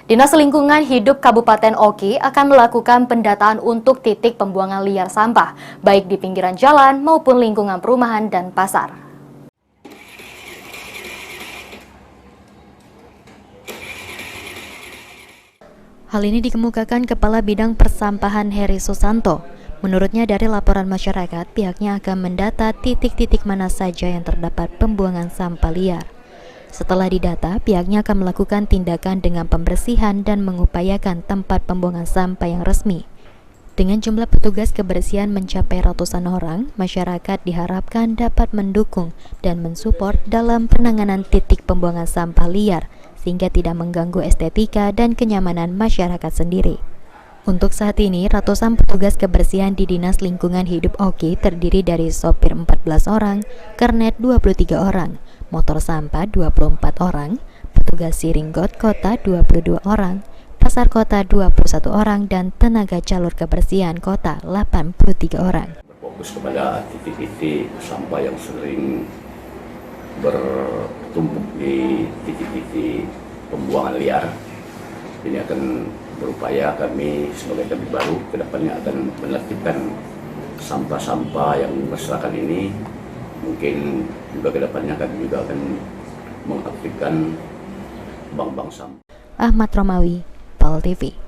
Dinas Lingkungan Hidup Kabupaten Oki akan melakukan pendataan untuk titik pembuangan liar sampah, baik di pinggiran jalan maupun lingkungan perumahan dan pasar. Hal ini dikemukakan Kepala Bidang Persampahan Heri Susanto. Menurutnya dari laporan masyarakat, pihaknya akan mendata titik-titik mana saja yang terdapat pembuangan sampah liar. Setelah didata, pihaknya akan melakukan tindakan dengan pembersihan dan mengupayakan tempat pembuangan sampah yang resmi. Dengan jumlah petugas kebersihan mencapai ratusan orang, masyarakat diharapkan dapat mendukung dan mensupport dalam penanganan titik pembuangan sampah liar, sehingga tidak mengganggu estetika dan kenyamanan masyarakat sendiri. Untuk saat ini, ratusan petugas kebersihan di Dinas Lingkungan Hidup Oki terdiri dari sopir 14 orang, kernet 23 orang, motor sampah 24 orang, petugas siringgot kota 22 orang, pasar kota 21 orang, dan tenaga jalur kebersihan kota 83 orang. Fokus kepada titik-titik sampah yang sering bertumpuk di titik-titik pembuangan liar. Ini akan berupaya kami sebagai Kabid Baru kedepannya akan menertibkan sampah-sampah yang berserakan ini. Mungkin juga kedepannya kami juga akan mengaktifkan bank-bank sampah. Ahmad Romawi, PAL TV.